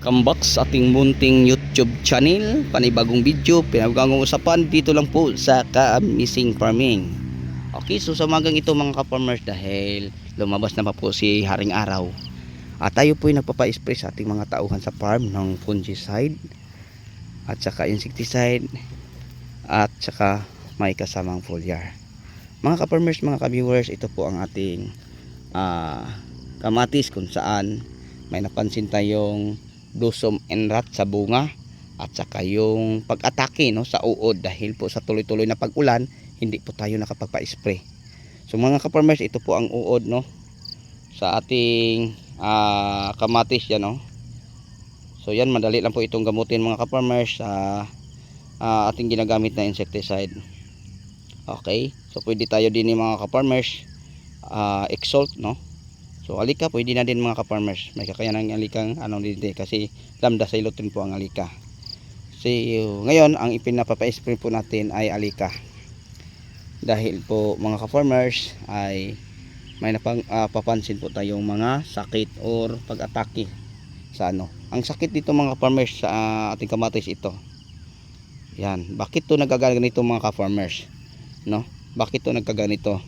Welcome sa ating munting YouTube channel. Panibagong video, pinagagong usapan dito lang po sa Ka-Amazing Farming. Okay, so sa magang ito mga ka-farmers, dahil lumabas na pa po si Haring Araw, at tayo po ay nagpapa-spray sa ating mga tauhan sa farm ng fungicide at saka insecticide at saka may kasamang foliar. Mga ka-farmers, mga ka-viewers, ito po ang ating kamatis kung saan may napansin tayong blossom and rot sa bunga at saka yung pag-atake sa uod dahil po sa tuloy-tuloy na pag-ulan, hindi po tayo nakapagpa-spray. So mga ka-farmers, ito po ang uod sa ating kamatis yan. So yan, madali lang po itong gamutin mga ka-farmers sa ating ginagamit na insecticide. Okay, so pwede tayo din mga ka-farmers Exalt, so alika pwede na din mga ka-farmers. May kakayanan ng alikang din kasi lambda silotin po ang alika. So ngayon ang ipinapapa-spray po natin ay alika. Dahil po mga ka-farmers ay may papansin po tayong mga sakit or pag-atake sa Ang sakit dito mga ka-farmers sa ating kamatis ito. Yan, bakit to nagkaganito mga ka-farmers? Bakit to nagkaganito?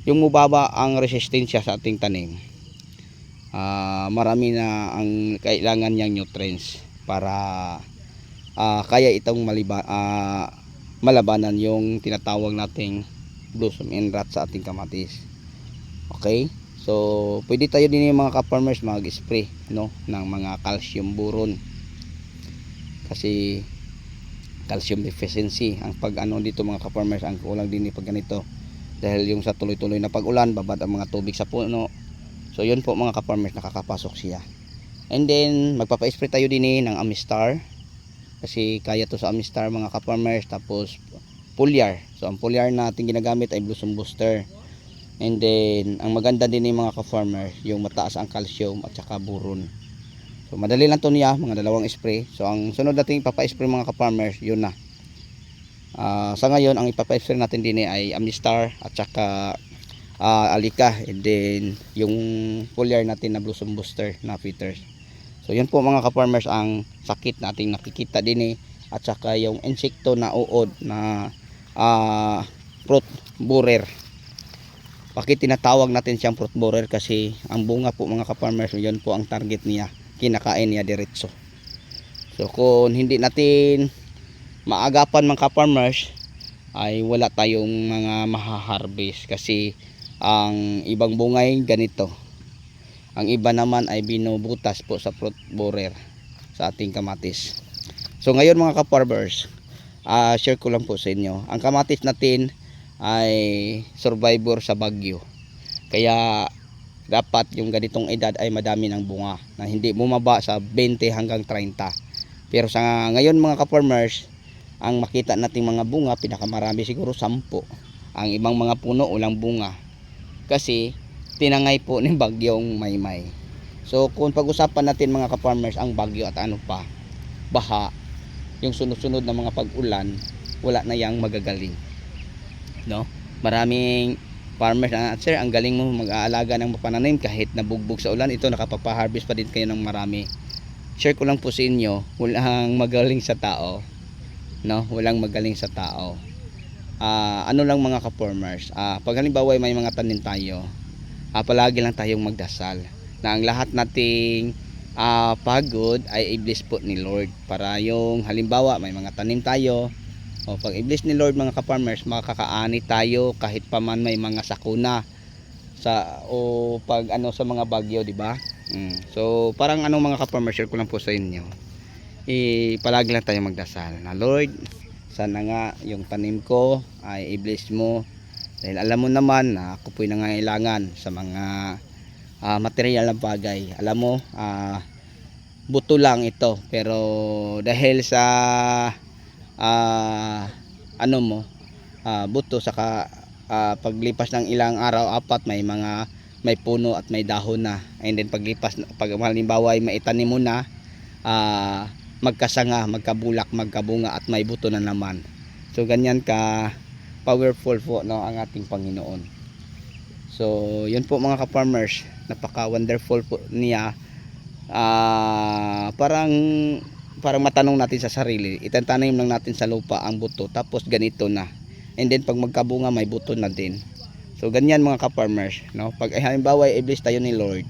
Yung mababa ang resistensya sa ating tanim. Marami na ang kailangan niyang nutrients para kaya itong malabanan yung tinatawag nating blossom and rot sa ating kamatis. Okay, so pwede tayo din yung mga ka-farmers mag-spray ng mga calcium boron, kasi calcium deficiency ang pag dito mga ka-farmers, ang kulang din pag ganito dahil yung sa tuloy-tuloy na pag-ulan, babad ang mga tubig sa puno. So yun po mga ka-farmers, nakakapasok siya. And then magpapa-spray tayo din ng Amistar, kasi kaya to sa Amistar mga ka-farmers. Tapos foliar, so ang foliar natin ginagamit ay Blossom Booster. And then ang maganda din mga ka-farmers, yung mataas ang calcium at saka boron. So madali lang to niya, mga dalawang spray. So ang sunod natin ipapa-spray mga ka-farmers, yun na. Sa ngayon ang ipapa-spray natin din ay Amistar at saka alika, and then yung foliar natin na Blossom Booster na feeders. So yun po mga ka-farmers ang sakit nating nakikita din at saka yung insekto na uod na fruit borer. Bakit tinatawag natin siyang fruit borer? Kasi ang bunga po mga ka-farmers, yun po ang target niya, kinakain niya diretso. So kung hindi natin maagapan mga ka-farmers, ay wala tayong mga maha-harvest, kasi ang ibang bungay ganito, ang iba naman ay binubutas po sa fruit borer sa ating kamatis. So ngayon mga ka-farmers, share ko lang po sa inyo, ang kamatis natin ay survivor sa bagyo, kaya dapat yung ganitong edad ay madami ng bunga na hindi bumaba sa 20 hanggang 30. Pero sa ngayon mga ka-farmers, ang makita nating mga bunga, pinakamarami siguro 10. Ang ibang mga puno walang bunga, kasi tinangay po ng bagyong Maymay. So kung pag-usapan natin mga ka-farmers ang bagyo at baha, yung sunod-sunod na mga pag-ulan, wala na yang magagaling. Maraming farmers sir, ang galing mo mag-aalaga ng pananim kahit nabugbog sa ulan, ito nakapagpa-harvest pa din kayo ng marami. Share ko lang po sa inyo, walang magaling sa tao. Walang magaling sa tao. Lang mga ka-farmers, pag halimbawa may mga tanim tayo, palagi lang tayong magdasal na ang lahat nating pagod ay i-bless po ni Lord, para yung halimbawa may mga tanim tayo, pag i-bless ni Lord mga ka-farmers, makakaani tayo kahit pa man may mga sakuna pag sa mga bagyo, di ba? So parang mga ka-farmers, share ko lang po sa inyo, palagi lang tayong magdasal na Lord, sana nga yung tanim ko ay i-bless mo, dahil alam mo naman na ako po'y nangangailangan sa mga material na bagay. Alam mo, buto lang ito, pero dahil sa buto, saka paglipas ng ilang araw, may puno at may dahon na, and then pag halimbawa ay maitanim mo na, magkasanga, magkabulak, magkabunga at may buto na naman. So ganyan ka powerful po ang ating Panginoon. So yun po mga ka-farmers, napaka wonderful po niya parang matanong natin sa sarili, itatanim lang natin sa lupa ang buto, tapos ganito na, and then pag magkabunga may buto na din. So ganyan mga ka-farmers, no? Pag halimbawa i-bless tayo ni Lord,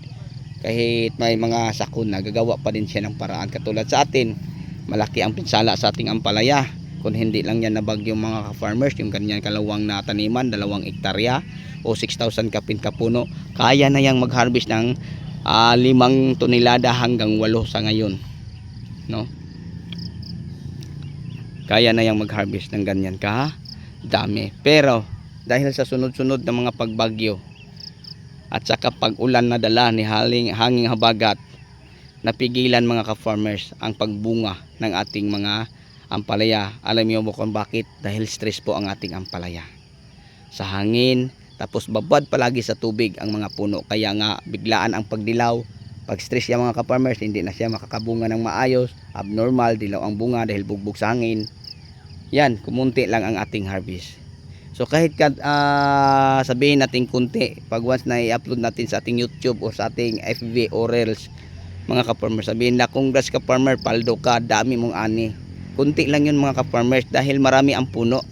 kahit may mga sakuna, gagawa pa din siya ng paraan. Katulad sa atin, malaki ang pinsala sa ating ampalaya. Kung hindi lang yan nabagyong mga ka-farmers, yung ganyan kalawang na taniman, 2 hektarya o 6,000 kapin kapuno, kaya na yang mag-harvest ng 5 tonelada hanggang 8 sa ngayon, no? Kaya na yang mag-harvest ng ganyan ka dami. Pero dahil sa sunod-sunod na mga pagbagyo at saka pag-ulan na dala ni hanging habagat, napigilan mga ka-farmers ang pagbunga ng ating mga ampalaya. Alam niyo kung bakit? Dahil stress po ang ating ampalaya sa hangin, tapos babad palagi sa tubig ang mga puno, kaya nga biglaan ang pagdilaw. Pag stress yung mga ka-farmers, hindi na siya makakabunga ng maayos, abnormal, dilaw ang bunga dahil bugbog sa hangin. Yan, kumunti lang ang ating harvest. So kahit sabihin natin kunti, pag once na i-upload natin sa ating YouTube o sa ating FB o Reels, mga ka-farmer, sabihin na congrats ka-farmer, paldo ka, dami mong ani. Kunti lang yun mga ka-farmers dahil marami ang puno.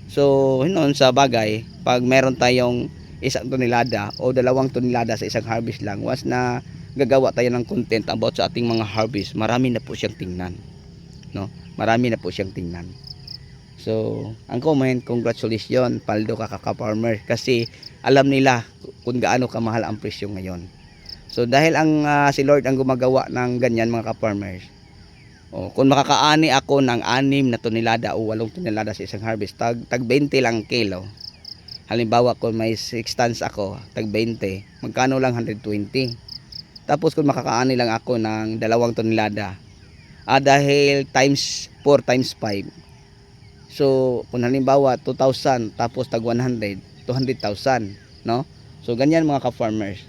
So noon sa bagay, pag meron tayong 1 tonelada o 2 tonelada sa isang harvest lang, once na gagawa tayo ng content about sa ating mga harvest, marami na po siyang tingnan, no? Marami na po siyang tingnan. So, ang comment, congratulations, paldo ka ka-farmer, kasi alam nila kung gaano kamahal ang presyo ngayon. So, dahil ang si Lord ang gumagawa ng ganyan mga ka-farmers, kung makakaani ako ng 6 na tonelada o 8 tonelada sa isang harvest, tag 20 lang kilo. Halimbawa kung may 6 tons ako, tag 20, magkano lang 120. Tapos kung makakaani lang ako ng 2 tonelada, dahil times 4 times 5, so kung halimbawa 2,000 tapos tag 100, 200,000, no? So ganyan mga ka-farmers,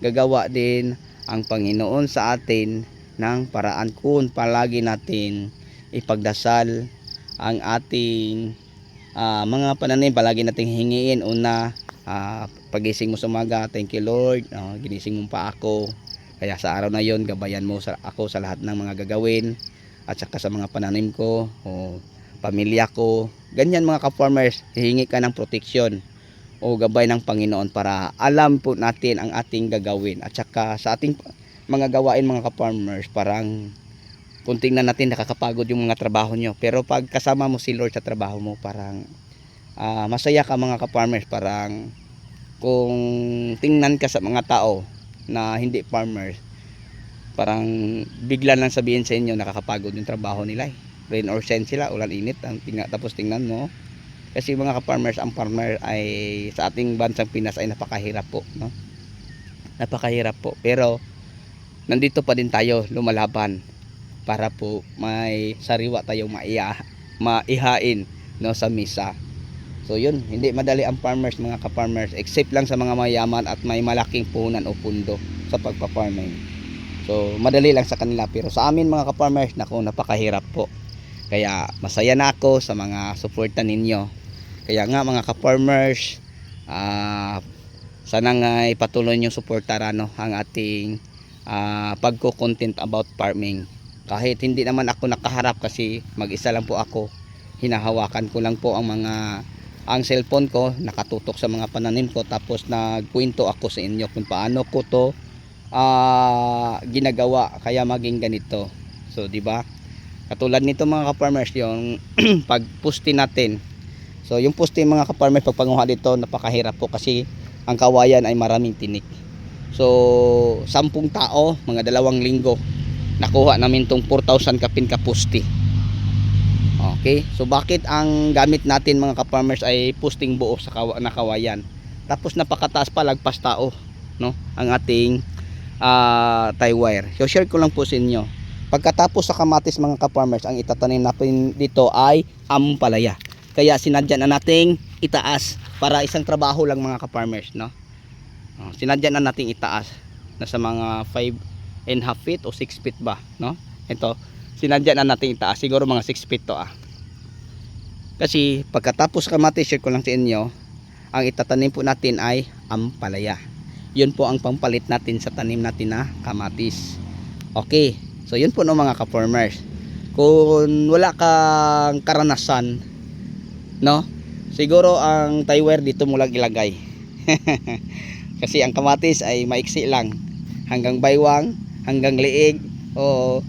gagawa din ang Panginoon sa atin ng paraan kung palagi natin ipagdasal ang ating mga pananim. Palagi nating hingiin una, pagising mo sa umaga, thank you Lord, ginising mo pa ako, kaya sa araw na yon gabayan mo ako sa lahat ng mga gagawin at saka sa mga pananim ko o pamilya ko. Ganyan mga ka-farmers, hihingi ka ng proteksyon o gabay ng Panginoon para alam po natin ang ating gagawin. At saka sa ating mga gawain mga ka-farmers, parang kung tingnan natin nakakapagod yung mga trabaho nyo, pero pag kasama mo si Lord sa trabaho mo, parang masaya ka mga ka-farmers. Parang kung tingnan ka sa mga tao na hindi farmers, parang bigla lang sabihin sa inyo nakakapagod yung trabaho nila, rain or shine sila, ulan init, tapos tingnan mo. Kasi mga ka-farmers, ang farmer ay sa ating bansang Pinas ay napakahirap po, no? Napakahirap po, pero nandito pa din tayo lumalaban para po may sariwa tayong maihain, no, sa misa. So yun, hindi madali ang farmers mga ka-farmers, except lang sa mga mayaman at may malaking puhunan o pundo sa pagpa-farming. So madali lang sa kanila, pero sa amin mga ka-farmers, naku, napakahirap po. Kaya masaya na ako sa mga suporta ninyo. Kaya nga mga ka-farmers, sana nga ipatuloy nyo suportaran, no, ang ating pagko-content about farming. Kahit hindi naman ako nakaharap kasi mag-isa lang po ako, hinahawakan ko lang po ang cellphone ko, nakatutok sa mga pananim ko, tapos nagkwento ako sa inyo kung paano ko to ginagawa kaya maging ganito. So di ba? Katulad nito mga ka-farmers, yung pag-poste natin. So yung poste mga ka-farmers, pagpanguha dito, napakahirap po kasi ang kawayan ay maraming tinik. So 10 tao, mga 2 linggo, nakuha namin tong 4,000 kapin kaposte. Okay, so bakit ang gamit natin mga ka-farmers ay posting buo sa kawayan? Tapos napakataas pa, lagpas tao, no, ang ating tie wire. So share ko lang po sa inyo. Pagkatapos sa kamatis mga ka-farmers, ang itatanim natin dito ay ampalaya. Kaya sinadya na nating itaas para isang trabaho lang mga ka-farmers, no? Sinadya na nating itaas. Nasa mga 5.5 feet o 6 feet ba, no? Ito, sinadya na nating itaas. Siguro mga 6 feet to Kasi pagkatapos kamatis, share ko lang sa inyo, ang itatanim po natin ay ampalaya. Yun po ang pampalit natin sa tanim natin na kamatis. Okay, so yun po no mga ka-farmers. Kung wala kang karanasan, no, siguro ang tie wire dito mo lang ilagay. Kasi ang kamatis ay maiksi lang, hanggang baywang, hanggang liig, o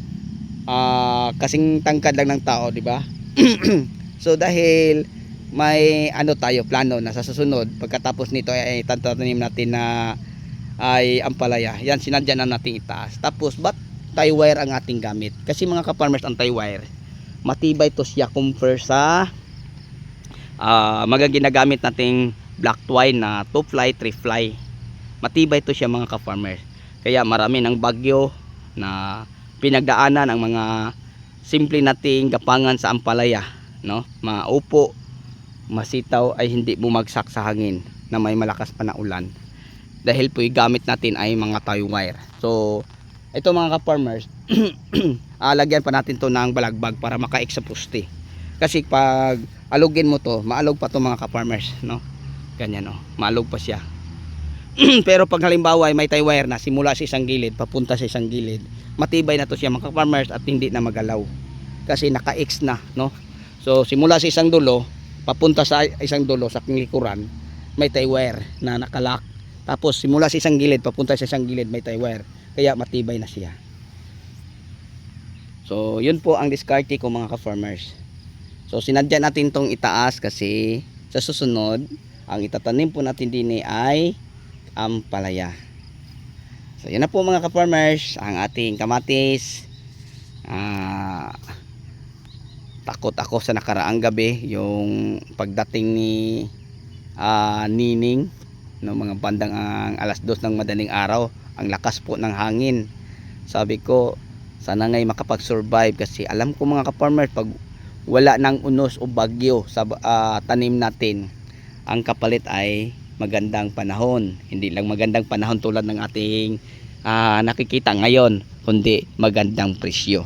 kasing tangkad lang ng tao, di ba? So dahil may ano tayo plano na sa susunod pagkatapos nito ay tatanim natin na ay ampalaya, yan sinadya na natin itaas. Tapos ba't tie wire ang ating gamit? Kasi mga ka-farmers, ang tie wire matibay to siya compare sa mga ginagamit nating black twine na 2 fly 3 fly. Matibay to siya mga ka-farmers, kaya marami ng bagyo na pinagdaanan ang mga simple nating gapangan sa ampalaya, no, maupo, masitaw ay hindi bumagsak sa hangin na may malakas pa na ulan, dahil po yung gamit natin ay mga tie wire. So ito mga ka-farmers, lagyan pa natin to ng balagbag para makaik sa poste, kasi pag alugin mo to, maalog pa to mga ka-farmers, no, ganyan, no, maalog pa siya. Pero pag halimbawa ay may tie wire na simula sa isang gilid papunta sa isang gilid, matibay na to siya mga ka-farmers at hindi na magalaw kasi naka-X na, no. So simula sa isang dulo papunta sa isang dulo sa likuran may tie wire na nakalock, tapos simula sa isang gilid papunta sa isang gilid may tie wire, kaya matibay na siya. So yun po ang diskarte ko mga ka-farmers. So sinadya natin tong itaas kasi sa susunod ang itatanim po natin din ay ampalaya. So yun na po mga ka-farmers, ang ating kamatis. Takot ako sa nakaraang gabi yung pagdating ni Nining, no, mga bandang ang alas 2 ng madaling araw, ang lakas po ng hangin. Sabi ko sana ngay makapag-survive, kasi alam ko mga ka-farmers pag wala ng unos o bagyo sa tanim natin, ang kapalit ay magandang panahon. Hindi lang magandang panahon tulad ng ating nakikita ngayon, kundi magandang presyo.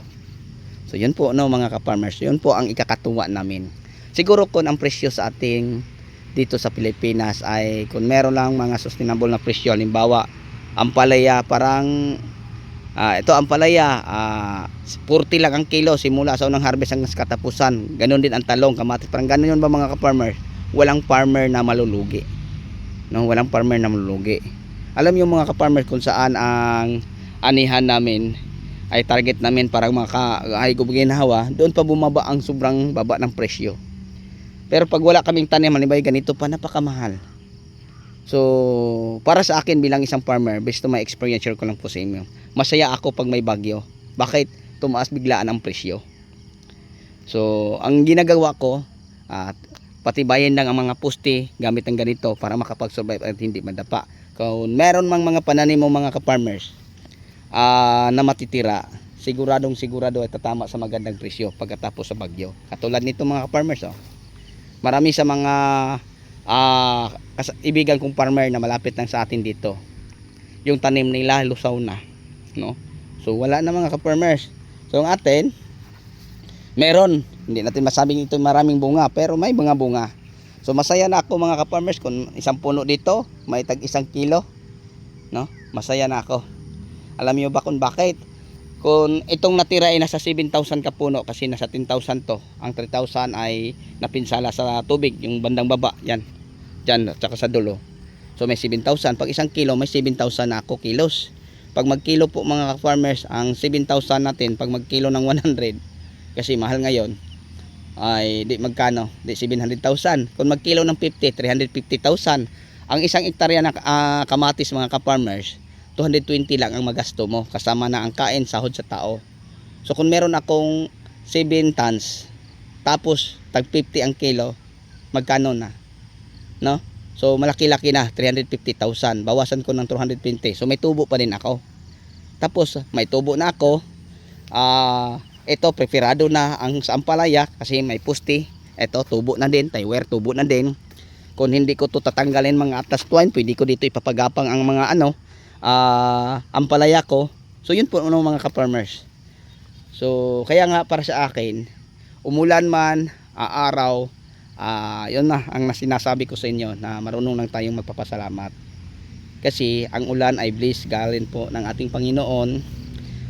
So yun po no mga ka-farmers, yun po ang ikakatuwa namin. Siguro kung ang presyo sa ating dito sa Pilipinas ay kung meron lang mga sustainable na presyo, halimbawa ampalaya parang ito ampalaya 40 lang ang kilo simula sa unang harvest hanggang sa katapusan. Ganon din ang talong, kamatis, parang ganon yun ba mga ka-farmers? Walang farmer na malulugi, no, walang farmer na malulugi. Alam yung mga ka-farmers kung saan ang anihan namin ay target namin para ay ginawa, doon pa bumaba ang sobrang baba ng presyo. Pero pag wala kaming tanim, halimbawa ganito pa, napakamahal. So para sa akin bilang isang farmer, based on my experience, share ko lang po sa inyo, masaya ako pag may bagyo. Bakit? Tumaas biglaan ang presyo. So ang ginagawa ko, patibayin lang ang mga poste gamit ng ganito para makapag-survive at hindi madapa. Kung meron mang mga pananim mo mga ka-farmers na matitira, sigurado ay tatama sa magandang presyo pagkatapos sa bagyo. Katulad nito mga ka-farmers, marami sa mga ibigan kong farmer na malapit lang sa atin dito, yung tanim nila lusaw na, no. So wala na mga ka-farmers. So ang atin meron, hindi natin masabing ito maraming bunga, pero may mga bunga. So masaya na ako mga ka-farmers kung isang puno dito may tag 1 kilo, no, masaya na ako. Alam niyo ba kung bakit? Kung itong natira ay nasa 7,000 ka puno, kasi nasa 10,000 to, ang 3,000 ay napinsala sa tubig, yung bandang baba, yan at saka sa dulo. So may 7,000, pag 1 kilo may 7,000 na ako kilos. Pag magkilo po mga ka-farmers, ang 7,000 natin pag magkilo ng 100, kasi mahal ngayon, ay di magkano? Di 700,000. Kung magkilo ng 50, 350,000. Ang isang hektarya na kamatis mga ka-farmers, 220 lang ang magasto mo, kasama na ang kain, sahod sa tao. So kung meron akong 7 tons, tapos tag 50 ang kilo, magkano na, no? So malaki-laki na, 350,000. Bawasan ko ng 220. So may tubo pa din ako. Tapos may tubo na ako. Ito preferado na ang sa ampalaya kasi may pusti. Ito tubo na din, tie wire tubo na din. Kung hindi ko to tatanggalin mga atlas twine, pwede ko dito ipapagapang ang mga ampalaya ko. So yun po mga ka-farmers. So kaya nga para sa akin, umulan man, araw, yun na ang sinasabi ko sa inyo, na marunong lang tayong magpapasalamat. Kasi ang ulan ay bliss galing po ng ating Panginoon.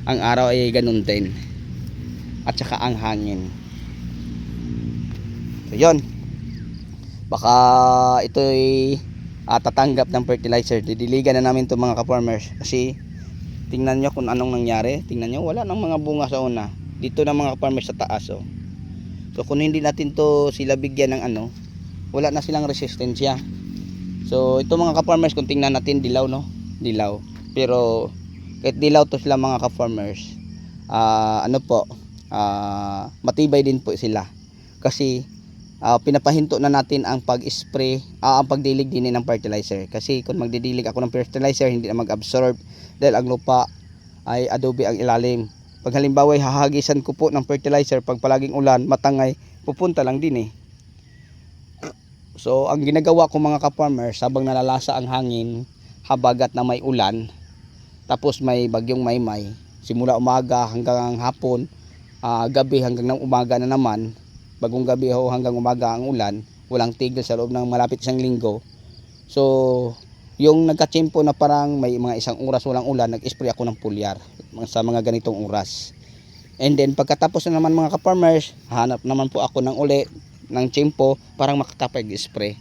ang araw ay ganun din, at saka ang hangin. So yun, baka ito'y tatanggap ng fertilizer. Didiligan na namin to mga ka-farmers, kasi tingnan nyo kung anong nangyari. Tingnan nyo, wala nang mga bunga sa una dito na mga ka-farmers sa taas. Oh. So kung hindi natin to sila bigyan ng ano, wala na silang resistensya. So ito mga ka-farmers, kung tingnan natin, dilaw, no, dilaw. Pero kahit dilaw to sila mga ka-farmers, matibay din po sila, kasi pinapahinto na natin ang pag-spray, ang pagdilig din ng fertilizer. Kasi kung magdidilig ako ng fertilizer, hindi na mag-absorb dahil ang lupa ay adobe ang ilalim. Pag halimbawa hahagisan ko po ng fertilizer, pag palaging ulan, matangay, pupunta lang din eh. So ang ginagawa ko mga ka-farmers, habang nalalasa ang hangin, habagat na may ulan, tapos may bagyong Maymay, simula umaga hanggang hapon, gabi hanggang ng umaga na naman, bagong gabi hanggang umaga ang ulan, walang tigil sa loob ng malapit isang linggo. So yung nagkatsimpo na parang may mga isang oras walang ulan, nag-spray ako ng foliar sa mga ganitong oras. And then pagkatapos na naman mga ka-farmers, hanap naman po ako ng uli ng tsimpo parang makakapag-spray.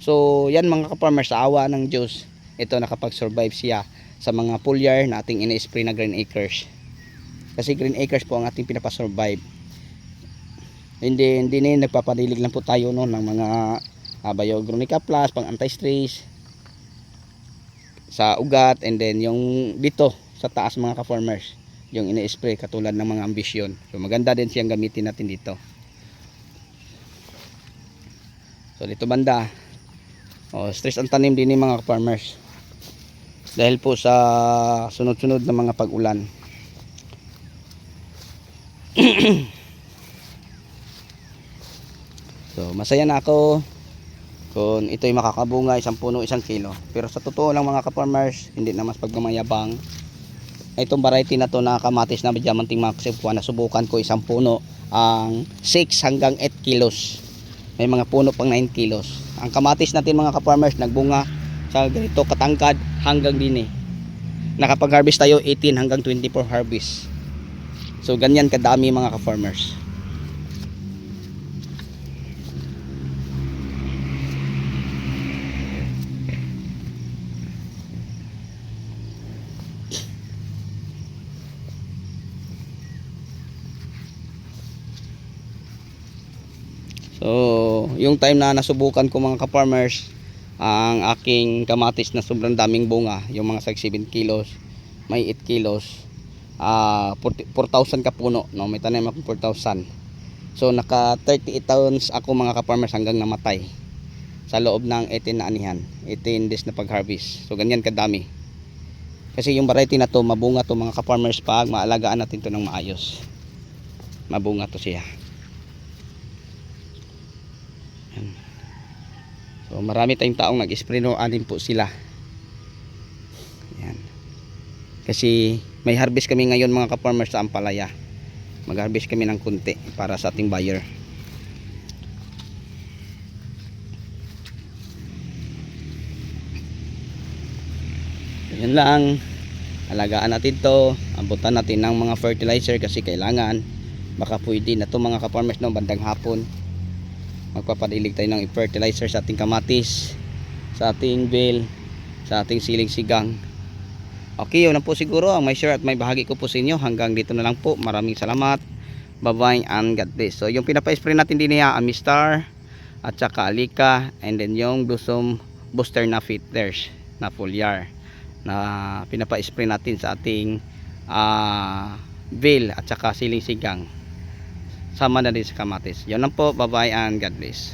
So yan mga ka-farmers, sa awa ng Diyos, ito nakapag-survive siya sa mga foliar na ating ina-spray na Green Acres. Kasi Green Acres po ang ating pinapasurvive. Hindi na nagpapadilig lang po tayo no, ng mga Biogronica Plus, pang anti-stress sa ugat, and then yung dito sa taas mga ka-farmers, yung ina-spray katulad ng mga Ambisyon. So maganda din siyang gamitin natin dito. So dito banda, stress ang tanim din ni mga ka-farmers, dahil po sa sunod-sunod na mga pag-ulan. So masaya na ako kung ito'y makakabunga, isang puno, 1 kilo. Pero sa totoo lang mga ka-farmers, hindi na mas pagmamayabang, itong variety na to na kamatis na Diamanting Maxim, nasubukan ko isang puno ang 6 hanggang 8 kilos. May mga puno pang 9 kilos. Ang kamatis natin mga ka-farmers, nagbunga sa ganito katangkad hanggang din eh. Nakapag-harvest tayo 18 hanggang 24 harvest. So ganyan kadami mga ka-farmers. So yung time na nasubukan ko mga ka-farmers ang aking kamatis na sobrang daming bunga, yung mga 7 kilos, may 8 kilos, 4,000 ka puno, no? May tanim akong 4,000. So naka 38 tons ako mga ka-farmers hanggang namatay sa loob ng 18 na anihan, 18 days na pag-harvest. So ganyan kadami. Kasi yung variety na to, mabunga to mga ka-farmers pag maalagaan natin to ng maayos. Mabunga to siya. So marami tayong taong nag-spray, no, anim po sila. Yan. Kasi may harvest kami ngayon mga ka-farmers sa Ampalaya. Mag-harvest kami ng kunti para sa ating buyer. Yan lang. Alagaan natin to, abutan natin ng mga fertilizer kasi kailangan. Baka pwede na to mga ka-farmers, no, bandang hapon magpapadilig tayo ng fertilizer sa ating kamatis, sa ating bell, sa ating siling sigang. Okay, yun na po siguro ang may share at may bahagi ko po sa inyo. Hanggang dito na lang po. Maraming salamat. Bye bye and God bless. So yung pinapa-spray natin din niya, Amistar at saka Alika, and then yung Blossom Booster na Fitters na foliar na pinapa-spray natin sa ating bell at saka siling sigang, sama na din sa kamatis. Yun lang po. Bye bye and God bless.